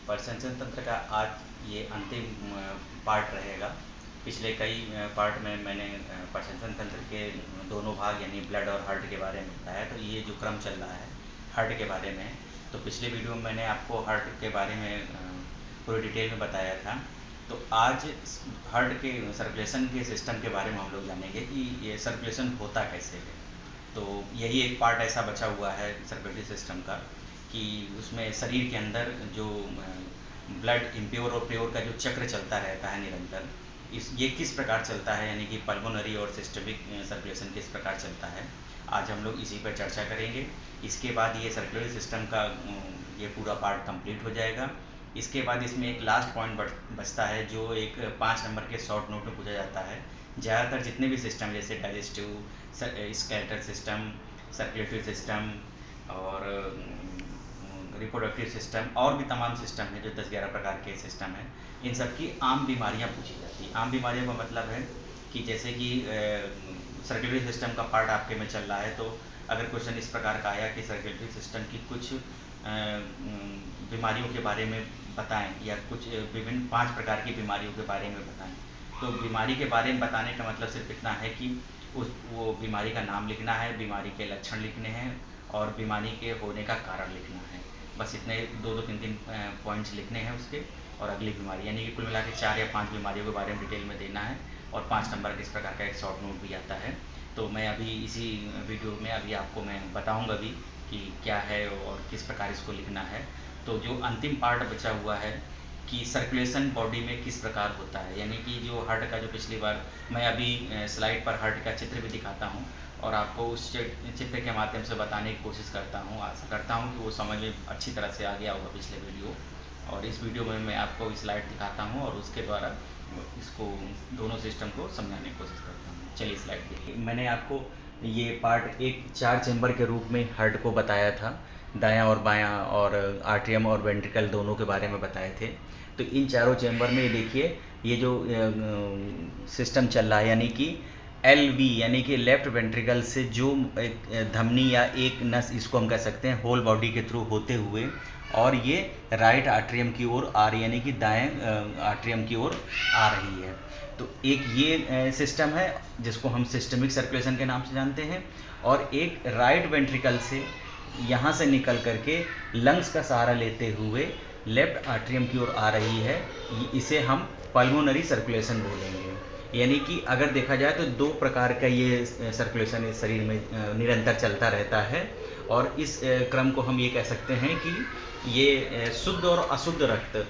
पाचन तंत्र का आज ये अंतिम पार्ट रहेगा। पिछले कई पार्ट में मैंने पाचन तंत्र के दोनों भाग यानी ब्लड और हार्ट के बारे में बताया। तो ये जो क्रम चल रहा है हार्ट के बारे में, तो पिछले वीडियो में मैंने आपको हार्ट के बारे में पूरी डिटेल में बताया था। तो आज हार्ट के सर्कुलेशन के सिस्टम के बारे में हम लोग जानेंगे कि ये सर्कुलेशन होता कैसे है। तो यही एक पार्ट ऐसा बचा हुआ है सर्कुलेटरी सिस्टम का कि उसमें शरीर के अंदर जो ब्लड इम्प्योर और प्योर का जो चक्र चलता रहता है निरंतर, ये किस प्रकार चलता है, यानी कि पल्मोनरी और सिस्टमिक सर्कुलेशन किस प्रकार चलता है, आज हम लोग इसी पर चर्चा करेंगे। इसके बाद ये सर्कुलेटरी सिस्टम का ये पूरा पार्ट कंप्लीट हो जाएगा। इसके बाद इसमें एक लास्ट पॉइंट बचता है जो एक 5 नंबर के शॉर्ट नोट में पूछा जाता है। ज़्यादातर जितने भी सिस्टम जैसे digestive, skeletal system, circulatory system और रिप्रोडक्टिव सिस्टम और भी तमाम सिस्टम है जो 10-11 प्रकार के सिस्टम हैं, इन सब की आम बीमारियां पूछी जाती हैं। आम बीमारियों का मतलब है कि जैसे कि सर्कुलेटरी सिस्टम का पार्ट आपके में चल रहा है, तो अगर क्वेश्चन इस प्रकार का आया कि सर्कुलेटरी सिस्टम की कुछ बीमारियों के बारे में बताएं या कुछ विभिन्न 5 प्रकार की बीमारियों के बारे में बताएं, तो बीमारी के बारे में बताने का मतलब सिर्फ इतना है कि वो बीमारी का नाम लिखना है, बीमारी के लक्षण लिखने हैं और बीमारी के होने का कारण लिखना है। बस इतने 2-3 पॉइंट्स लिखने हैं उसके, और अगली बीमारी यानी कि कुल मिला के 4 या 5 बीमारियों के बारे में डिटेल में देना है। और 5 नंबर किस प्रकार का एक शॉर्ट नोट भी आता है। तो मैं अभी इसी वीडियो में अभी आपको मैं बताऊँगा भी कि क्या है और किस प्रकार इसको लिखना है। तो जो अंतिम पार्ट बचा हुआ है कि सर्कुलेशन बॉडी में किस प्रकार होता है, यानी कि जो हार्ट का, जो पिछली बार मैं अभी स्लाइड पर हार्ट का चित्र भी दिखाता हूँ और आपको उस चित्र के माध्यम से बताने की कोशिश करता हूँ। आशा करता हूँ कि वो समझ में अच्छी तरह से आ गया होगा पिछले वीडियो। और इस वीडियो में मैं आपको स्लाइड दिखाता हूँ और उसके द्वारा इसको दोनों सिस्टम को समझाने की कोशिश करता हूँ। चलिए स्लाइड देखिए। मैंने आपको ये पार्ट एक 4 चैम्बर के रूप में हार्ट को बताया था, दायां और बायां, और आर्ट्रियम और वेंट्रिकल दोनों के बारे में बताए थे। तो इन चारों चैम्बर में देखिए ये जो सिस्टम चल रहा है, यानी कि LV यानी कि लेफ्ट वेंट्रिकल से जो एक धमनी या एक नस इसको हम कह सकते हैं होल बॉडी के थ्रू होते हुए, और ये राइट आर्ट्रियम की ओर आ रही, यानी कि दाएं आर्ट्रियम की ओर आ रही है। तो एक ये सिस्टम है जिसको हम सिस्टमिक सर्कुलेशन के नाम से जानते हैं, और एक राइट वेंट्रिकल से यहाँ से निकल करके लंग्स का सहारा लेते हुए लेफ्ट आर्ट्रियम की ओर आ रही है, इसे हम पल्मोनरी सर्कुलेशन बोलेंगे। यानी कि अगर देखा जाए तो 2 प्रकार का ये सर्कुलेशन इस शरीर में निरंतर चलता रहता है, और इस क्रम को हम ये कह सकते हैं कि ये शुद्ध और अशुद्ध रक्त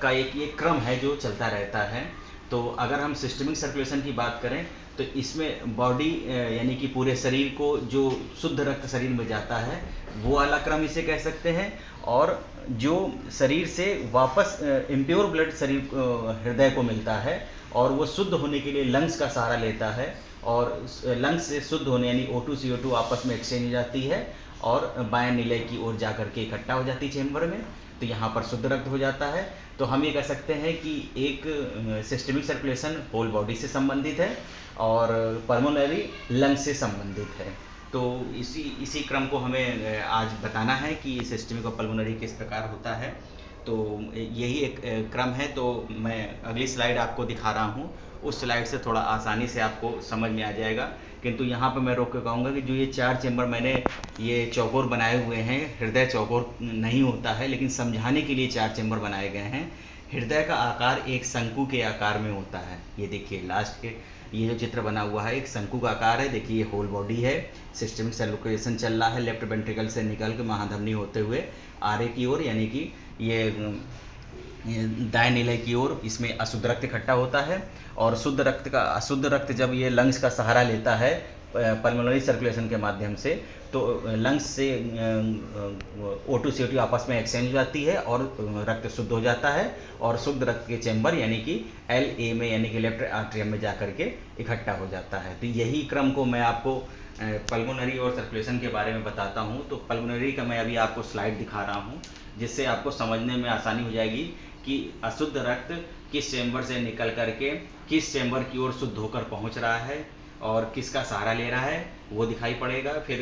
का एक ये क्रम है जो चलता रहता है। तो अगर हम सिस्टमिक सर्कुलेशन की बात करें तो इसमें बॉडी यानी कि पूरे शरीर को जो शुद्ध रक्त शरीर में जाता है वो वाला क्रम इसे कह सकते हैं, और जो शरीर से वापस इम्प्योर ब्लड शरीर हृदय को मिलता है और वो शुद्ध होने के लिए लंग्स का सहारा लेता है, और लंग्स से शुद्ध होने यानी O2 CO2 आपस में एक्सचेंज हो जाती है और बायां निलय की ओर जा करके इकट्ठा हो जाती है चेम्बर में, तो यहाँ पर शुद्ध रक्त हो जाता है। तो हम ये कह सकते हैं कि एक सिस्टमिक सर्कुलेशन होल बॉडी से संबंधित है और पल्मोनरी लंग से संबंधित है। तो इसी क्रम को हमें आज बताना है कि सिस्टमिक और पल्मोनरी किस प्रकार होता है। तो यही एक क्रम है। तो मैं अगली स्लाइड आपको दिखा रहा हूँ, उस स्लाइड से थोड़ा आसानी से आपको समझ में आ जाएगा। किंतु यहाँ पर मैं रोक के कहूँगा कि जो ये 4 चैम्बर मैंने ये चौकोर बनाए हुए हैं, हृदय चौकोर नहीं होता है, लेकिन समझाने के लिए 4 चैम्बर बनाए गए हैं। हृदय का आकार एक शंकु के आकार में होता है। ये देखिए लास्ट के ये जो चित्र बना हुआ है एक शंकु का आकार है। देखिए ये होल बॉडी है, सिस्टमिक सर्कुलेशन चल रहा है लेफ्ट वेंट्रिकल से निकल के महाधमनी होते हुए आरे की ओर, यानी कि ये दाएं निलय की ओर इसमें अशुद्ध रक्त इकट्ठा होता है, और शुद्ध रक्त का अशुद्ध रक्त जब ये लंग्स का सहारा लेता है पल्मोनरी सर्कुलेशन के माध्यम से, तो लंग्स से O2 CO2 आपस में एक्सचेंज हो जाती है और रक्त शुद्ध हो जाता है, और शुद्ध रक्त के चैम्बर यानी कि LA में यानी कि लेफ्ट आर्ट्रियम में जा करके इकट्ठा हो जाता है। तो यही क्रम को मैं आपको पल्मोनरी और सर्कुलेशन के बारे में बताता हूँ। तो पल्मोनरी का मैं अभी आपको स्लाइड दिखा रहा हूँ जिससे आपको समझने में आसानी हो जाएगी कि अशुद्ध रक्त किस चैम्बर से निकल करके किस चैम्बर की ओर शुद्ध होकर पहुँच रहा है और किसका सहारा ले रहा है वो दिखाई पड़ेगा। फिर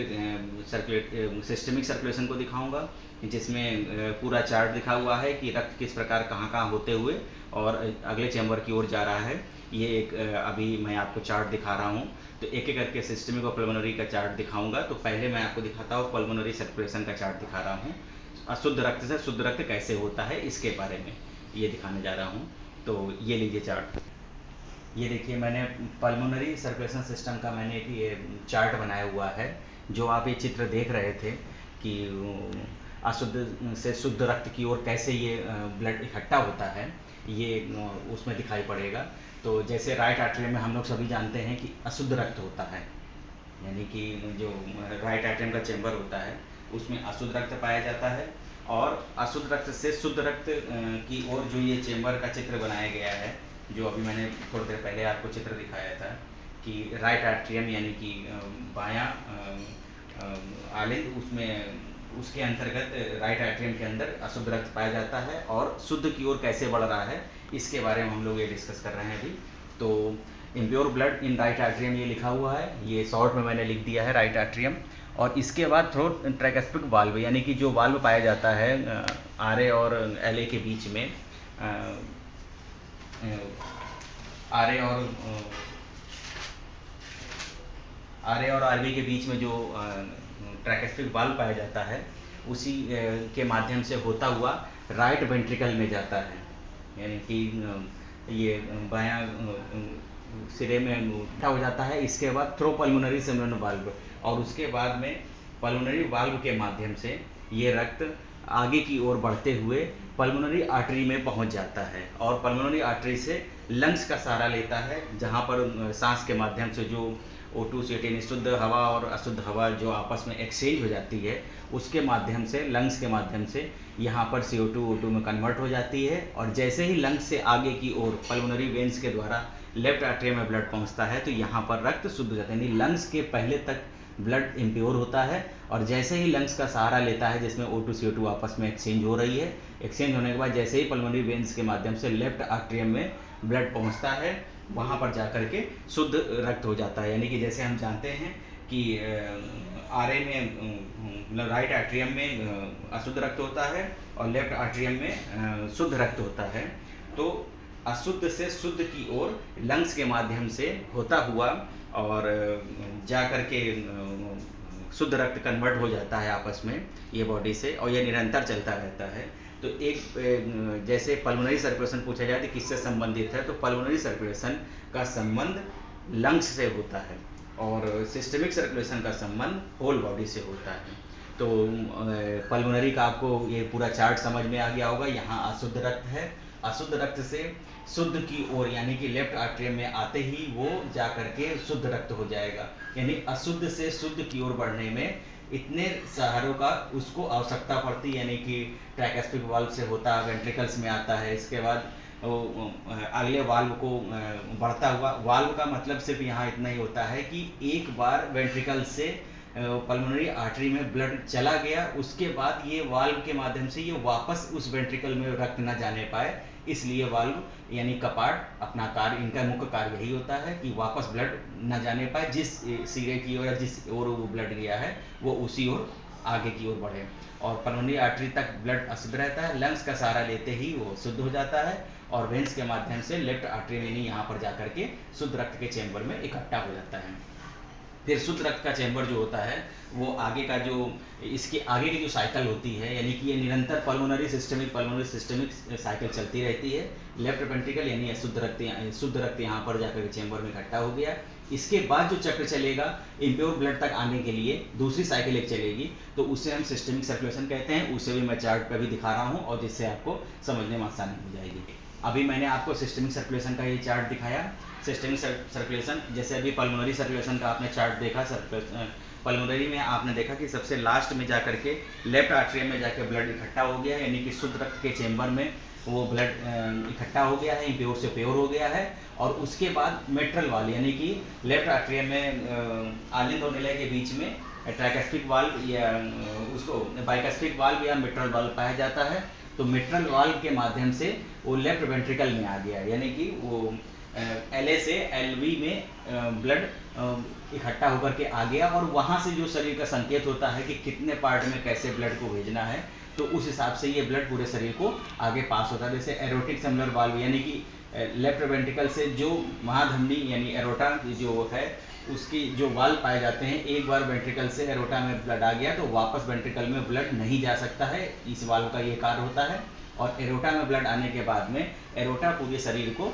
सिस्टमिक सर्कुलेशन को दिखाऊंगा, जिसमें पूरा चार्ट दिखा हुआ है कि रक्त किस प्रकार कहाँ कहाँ होते हुए और अगले चैम्बर की ओर जा रहा है। ये एक अभी मैं आपको चार्ट दिखा रहा हूँ। तो एक एक करके सिस्टमिक और पल्मोनरी का चार्ट दिखाऊंगा। तो पहले मैं आपको दिखाता हूँ पल्मोनरी सर्कुलेशन का चार्ट दिखा रहा हूँ। अशुद्ध रक्त से शुद्ध रक्त कैसे होता है इसके बारे में ये दिखाने जा रहा हूँ। तो ये लीजिए चार्ट। ये देखिए मैंने पल्मोनरी सर्कुलेशन सिस्टम का मैंने एक ये चार्ट बनाया हुआ है। जो आप ये चित्र देख रहे थे कि अशुद्ध से शुद्ध रक्त की ओर कैसे ये ब्लड इकट्ठा होता है, ये उसमें दिखाई पड़ेगा। तो जैसे राइट आर्टरी में हम लोग सभी जानते हैं कि अशुद्ध रक्त होता है, यानी कि जो राइट एट्रियम का चेंबर होता है उसमें अशुद्ध रक्त पाया जाता है। और अशुद्ध रक्त से शुद्ध रक्त की ओर जो ये चेंबर का चित्र बनाया गया है, जो अभी मैंने थोड़ी देर पहले आपको चित्र दिखाया था कि राइट एट्रियम यानी कि बायां आलिंद, उसमें उसके अंतर्गत राइट एट्रियम के अंदर अशुद्ध रक्त पाया जाता है और शुद्ध की ओर कैसे बढ़ रहा है इसके बारे में हम लोग ये डिस्कस कर रहे हैं अभी। तो impure blood in right atrium ये लिखा हुआ है, ये शॉर्ट में मैंने लिख दिया है राइट एट्रियम। और इसके बाद थ्रोट ट्राइकस्पिक वाल्व, यानी कि जो वाल्व पाया जाता है आर ए और एल ए के बीच में, आर ए और आर बी के बीच में जो ट्राइकस्पिक वाल्व पाया जाता है उसी के माध्यम से होता हुआ राइट वेंट्रिकल में जाता है। यानी कि ये बायां सिरे में इकट्ठा हो जाता है। इसके बाद थ्रो पल्मोनरी सिमरन वाल्व, और उसके बाद में पल्मोनरी वाल्व के माध्यम से ये रक्त आगे की ओर बढ़ते हुए पल्मोनरी आर्टरी में पहुंच जाता है और पल्मोनरी आर्टरी से लंग्स का सहारा लेता है, जहां पर सांस के माध्यम से जो O2 से यानी शुद्ध हवा और अशुद्ध हवा जो आपस में एक्सचेंज हो जाती है उसके माध्यम से, लंग्स के माध्यम से यहाँ पर CO2 O2 में कन्वर्ट हो जाती है। और जैसे ही लंग्स से आगे की ओर पल्मोनरी वेन्स के द्वारा लेफ्ट आर्टरी में ब्लड पहुँचता है तो यहाँ पर रक्त शुद्ध हो जाता है, यानी लंग्स के पहले तक ब्लड इम्प्योर होता है। और जैसे ही लंग्स का सहारा लेता है जिसमें O2 CO2 आपस में एक्सचेंज हो रही है, एक्सचेंज होने के बाद जैसे ही पल्मोनरी वेन्स के माध्यम से लेफ्ट आर्टरियम में ब्लड पहुंचता है वहां पर जाकर के शुद्ध रक्त हो जाता है। यानी कि जैसे हम जानते हैं कि आर ए में राइट आर्टरियम में अशुद्ध रक्त होता है और लेफ्ट आर्टरियम में शुद्ध रक्त होता है। तो अशुद्ध से शुद्ध की ओर लंग्स के माध्यम से होता हुआ और जा कर के शुद्ध रक्त कन्वर्ट हो जाता है आपस में ये बॉडी से, और ये निरंतर चलता रहता है। तो एक जैसे पल्मोनरी सर्कुलेशन पूछा जाए तो किससे संबंधित है, तो पल्मोनरी सर्कुलेशन का संबंध लंग्स से होता है और सिस्टमिक सर्कुलेशन का संबंध होल बॉडी से होता है। तो पल्मोनरी का आपको ये पूरा चार्ट समझ में आ गया होगा। यहाँ अशुद्ध रक्त है, अशुद्ध रक्त से शुद्ध की ओर यानी कि लेफ्ट आर्टरियम में आते ही वो जा करके शुद्ध रक्त हो जाएगा। यानी अशुद्ध से शुद्ध की ओर बढ़ने में इतने सहारों का उसको आवश्यकता पड़ती, यानी कि ट्राइकस्पिक वाल्व से होता है, वेंट्रिकल्स में आता है, इसके बाद अगले वाल्व को बढ़ता हुआ, वाल्व का मतलब सिर्फ यहाँ इतना ही होता है कि एक बार वेंट्रिकल से पल्मोनरी आर्टरी में ब्लड चला गया, उसके बाद ये वाल्व के माध्यम से ये वापस उस वेंट्रिकल में रक्त न जाने पाए, इसलिए वाल्व यानी कपाट अपना कार्य, इनका मुख्य कार्य यही होता है कि वापस ब्लड न जाने पाए, जिस सिरे की ओर या जिस ओर वो ब्लड गया है वो उसी ओर आगे की ओर बढ़े। और पल्मोनरी आर्टरी तक ब्लड अशुद्ध रहता है, लंग्स का सहारा लेते ही वो शुद्ध हो जाता है और वेन्स के माध्यम से लेफ्ट आर्टरी में यहाँ पर जाकर के शुद्ध रक्त के चैम्बर में इकट्ठा हो जाता है। फिर शुद्ध रक्त का चैम्बर जो होता है वो आगे का जो इसके आगे की जो साइकिल होती है, यानी कि ये निरंतर पल्मोनरी सिस्टमिक साइकिल चलती रहती है। लेफ्ट वेंट्रिकल यानी शुद्ध रक्त यहाँ पर जाकर के चैम्बर में इकट्ठा हो गया। इसके बाद जो चक्र चलेगा इम्प्योर ब्लड तक आने के लिए दूसरी साइकिल एक चलेगी, तो उसे हम सिस्टमिक सर्कुलेशन कहते हैं। उसे भी मैं चार्ट पर भी दिखा रहा हूँ और जिससे आपको समझने में आसानी हो जाएगी। अभी मैंने आपको सिस्टमिक सर्कुलेशन का ये चार्ट दिखाया। सिस्टमिक सर्कुलेशन जैसे अभी पल्मोनरी सर्कुलेशन का आपने चार्ट देखा, पल्मोनरी में आपने देखा कि सबसे लास्ट में जाकर के लेफ्ट आर्टरियम में जाकर ब्लड इकट्ठा हो गया है, यानी कि शुद्ध रक्त के चेंबर में वो ब्लड इकट्ठा हो गया है, इम्प्योर से प्योर हो गया है। और उसके बाद मेट्रल वाल यानी कि लेफ्ट आर्टरियम में आलिंद और निलय के बीच में ट्राइकस्पिक वाल्व या उसको बाइकस्पिक वाल्व या मिट्रल वाल्व पाया जाता है। तो मिट्रल वाल्व के माध्यम से वो लेफ्ट वेंट्रिकल में आ गया, यानी कि वो LA से LV में ब्लड इकट्ठा होकर के आ गया और वहाँ से जो शरीर का संकेत होता है कि कितने पार्ट में कैसे ब्लड को भेजना है, तो उस हिसाब से ये ब्लड पूरे शरीर को आगे पास होता है। जैसे एरोटिक सेमुलर वाल्व यानी कि लेफ्ट वेंट्रिकल से जो महाधमनी यानी एरोटा जो है उसकी जो वाल्व पाए जाते हैं, एक बार वेंट्रिकल से एरोटा में ब्लड आ गया तो वापस वेंट्रिकल में ब्लड नहीं जा सकता है, इस वाल्व का ये कार्य होता है। और एरोटा में ब्लड आने के बाद में एरोटा पूरे शरीर को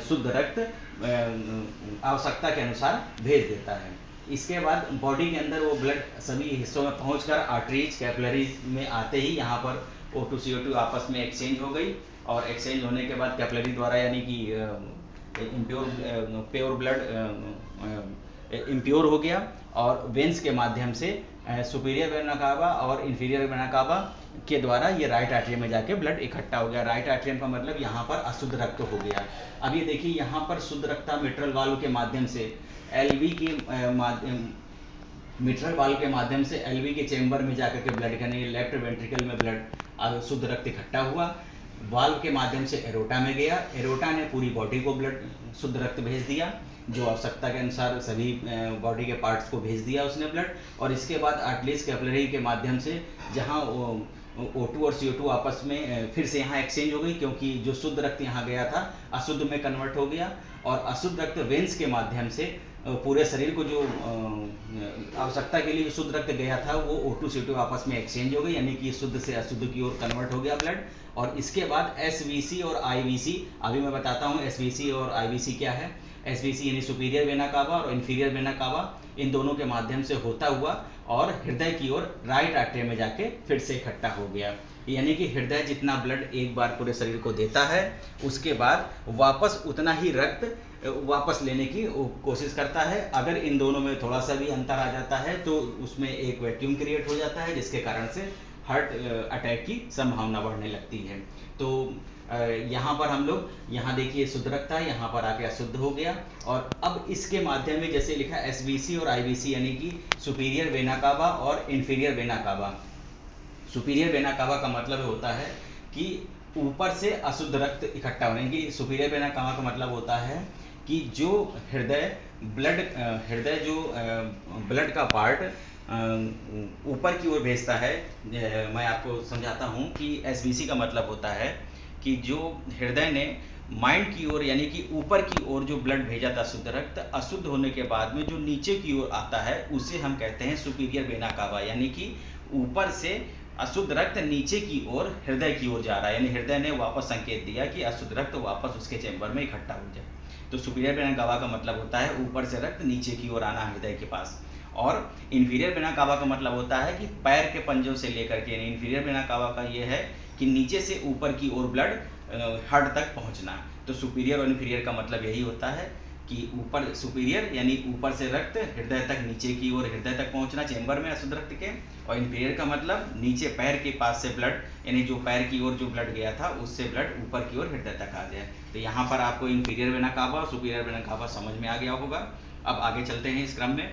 शुद्ध रक्त आवश्यकता के अनुसार भेज देता है। इसके बाद बॉडी के अंदर वो ब्लड सभी हिस्सों में पहुंचकर आर्टरीज कैपिलरीज में आते ही यहाँ पर O2 CO2 आपस में एक्सचेंज हो गई, और एक्सचेंज होने के बाद कैपिलरी द्वारा यानी कि प्योर ब्लड इम्प्योर हो गया, और वेंस के माध्यम से सुपीरियर वेना कावा और इंफीरियर वेना कावा के द्वारा ये राइट आर्टरियम में जाके ब्लड इकट्ठा हो गया। राइट आर्टरियम का मतलब यहाँ पर अशुद्ध रक्त हो गया। अब ये देखिए यहाँ पर शुद्ध रक्त मिट्रल वाल्व के माध्यम से एलवी के मिट्रल वाल्व के माध्यम से एलवी के चेंबर में जाकर के ब्लड यानी लेफ्ट वेंट्रिकल में ब्लड शुद्ध रक्त इकट्ठा हुआ, वाल्व के माध्यम से एरोटा में गया, एरोटा ने पूरी बॉडी को ब्लड शुद्ध रक्त भेज दिया, जो आवश्यकता के अनुसार सभी बॉडी के पार्ट्स को भेज दिया उसने ब्लड। और इसके बाद आर्टरीज कैपिलरी के माध्यम से जहाँ O2 और CO2 आपस में फिर से यहाँ एक्सचेंज हो गई, क्योंकि जो शुद्ध रक्त यहाँ गया था अशुद्ध में कन्वर्ट हो गया, और अशुद्ध रक्त वेंस के माध्यम से पूरे शरीर को जो आवश्यकता के लिए शुद्ध रक्त गया था वो O2 CO2 आपस में एक्सचेंज हो गई, यानी कि शुद्ध से अशुद्ध की ओर कन्वर्ट हो गया ब्लड। और इसके बाद SVC और IVC, अभी मैं बताता हूँ SVC और IVC क्या है। SVC यानी सुपीरियर वेना कावा और इंफीरियर वेना कावा, इन दोनों के माध्यम से होता हुआ और हृदय की ओर राइट आर्टरी में जाके फिर से इकट्ठा हो गया। यानी कि हृदय जितना ब्लड एक बार पूरे शरीर को देता है, उसके बाद वापस उतना ही रक्त वापस लेने की कोशिश करता है। अगर इन दोनों में थोड़ा सा भी अंतर आ जाता है तो उसमें एक वैक्यूम क्रिएट हो जाता है, जिसके कारण से हार्ट अटैक की संभावना बढ़ने लगती है। तो यहाँ पर हम लोग यहाँ देखिए शुद्ध रक्त था, यहाँ पर आके अशुद्ध हो गया, और अब इसके माध्यम में जैसे लिखा SVC और IVC यानी कि सुपीरियर वेना कावा और inferior vena cava. Superior vena cava का मतलब होता है कि ऊपर से अशुद्ध रक्त इकट्ठा होने की। सुपीरियर वेना कावा का मतलब होता है कि जो हृदय जो ब्लड का पार्ट ऊपर की ओर भेजता है। मैं आपको समझाता हूँ कि SVC का मतलब होता है कि जो हृदय ने माइंड की ओर यानी कि ऊपर की ओर जो ब्लड भेजा था शुद्ध रक्त, अशुद्ध होने के बाद में जो नीचे की ओर आता है उसे हम कहते हैं सुपीरियर वेना कावा, यानी कि ऊपर से अशुद्ध रक्त नीचे की ओर हृदय की ओर जा रहा है, यानी हृदय ने वापस संकेत दिया कि अशुद्ध रक्त वापस उसके चैम्बर में इकट्ठा हो जाए। तो सुपीरियर वेना कावा का मतलब होता है ऊपर से रक्त नीचे की ओर आना हृदय के पास। और इंफीरियर वेना कावा का मतलब होता है कि पैर के पंजों से लेकर के, यानी इंफीरियर वेना कावा का ये है कि नीचे से ऊपर की ओर ब्लड हार्ट तक पहुंचना। तो सुपीरियर और इंफीरियर का मतलब यही होता है कि ऊपर सुपीरियर यानी ऊपर से रक्त हृदय तक, नीचे की ओर हृदय तक पहुंचना चेंबर में अशुद्ध रक्त के, और इंफीरियर का मतलब नीचे पैर के पास से ब्लड यानी जो पैर की ओर जो ब्लड गया था उससे ब्लड ऊपर की ओर हृदय तक आ जाए। तो यहाँ पर आपको इंफीरियर वेना कावा और सुपीरियर वेना कावा समझ में आ गया होगा। अब आगे चलते हैं इस क्रम में।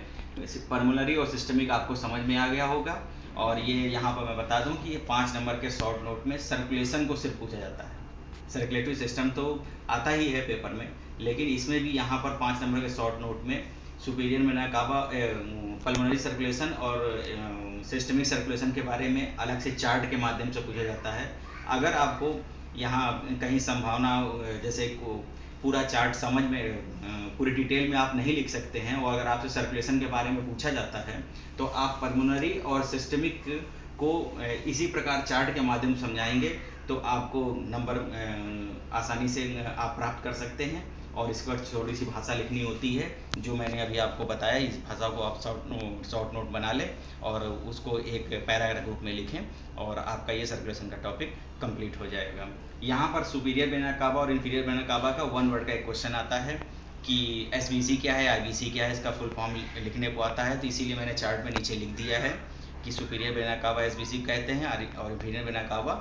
पल्मोनरी और सिस्टमिक आपको समझ में आ गया होगा, और ये यहाँ पर मैं बता दूं कि ये 5 नंबर के शॉर्ट नोट में सर्कुलेशन को सिर्फ पूछा जाता है। सर्कुलेटरी सिस्टम तो आता ही है पेपर में, लेकिन इसमें भी यहाँ पर 5 नंबर के शॉर्ट नोट में superior vena cava, pulmonary circulation और सिस्टमिक सर्कुलेशन के बारे में अलग से चार्ट के माध्यम से पूछा जाता है। अगर आपको यहाँ कहीं संभावना जैसे पूरा चार्ट समझ में पूरी डिटेल में आप नहीं लिख सकते हैं, और अगर आपसे सर्कुलेशन के बारे में पूछा जाता है तो आप पल्मोनरी और सिस्टमिक को इसी प्रकार चार्ट के माध्यम से समझाएंगे तो आपको नंबर आसानी से आप प्राप्त कर सकते हैं। और इस पर थोड़ी सी भाषा लिखनी होती है जो मैंने अभी आपको बताया। इस भाषा को आप शॉर्ट नोट बना लें और उसको एक पैराग्राफ रूप में लिखें, और आपका ये सर्कुलेशन का टॉपिक कंप्लीट हो जाएगा। यहाँ पर सुपीरियर वेना कावा और इंफीरियर वेना कावा का 1 वर्ड का एक क्वेश्चन आता है कि SVC क्या है, IVC क्या है, इसका फुल फॉर्म लिखने को आता है, तो इसीलिए मैंने चार्ट में नीचे लिख दिया है कि सुपीरियर वेना कावा SVC कहते हैं और इंफीरियर वेना कावा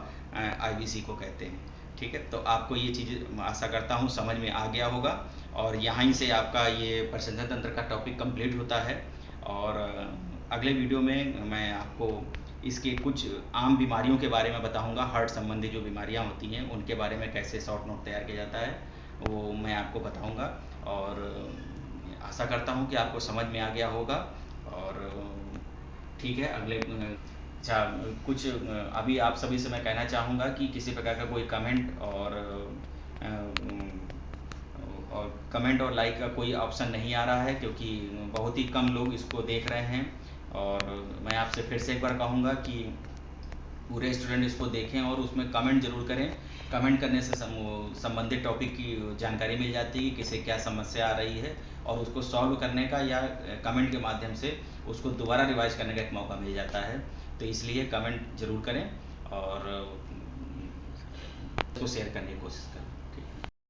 IVC को कहते हैं। ठीक है, तो आपको ये चीज़ आशा करता हूँ समझ में आ गया होगा, और यहाँ से आपका ये प्रशंसा तंत्र का टॉपिक कंप्लीट होता है। और अगले वीडियो में मैं आपको इसके कुछ आम बीमारियों के बारे में बताऊंगा। हार्ट संबंधी जो बीमारियां होती हैं उनके बारे में कैसे शॉर्ट नोट तैयार किया जाता है वो मैं आपको बताऊंगा, और आशा करता हूं कि आपको समझ में आ गया होगा। और ठीक है, अगले अच्छा, कुछ अभी आप सभी से मैं कहना चाहूँगा कि किसी प्रकार का कोई कमेंट और कमेंट और लाइक का कोई ऑप्शन नहीं आ रहा है, क्योंकि बहुत ही कम लोग इसको देख रहे हैं। और मैं आपसे फिर से एक बार कहूँगा कि पूरे स्टूडेंट इसको देखें और उसमें कमेंट जरूर करें। कमेंट करने से संबंधित टॉपिक की जानकारी मिल जाती है कि किसे क्या समस्या आ रही है, और उसको सॉल्व करने का या कमेंट के माध्यम से उसको दोबारा रिवाइज करने का एक मौका मिल जाता है। तो इसलिए कमेंट जरूर करें और उसको शेयर करने की कोशिश करें।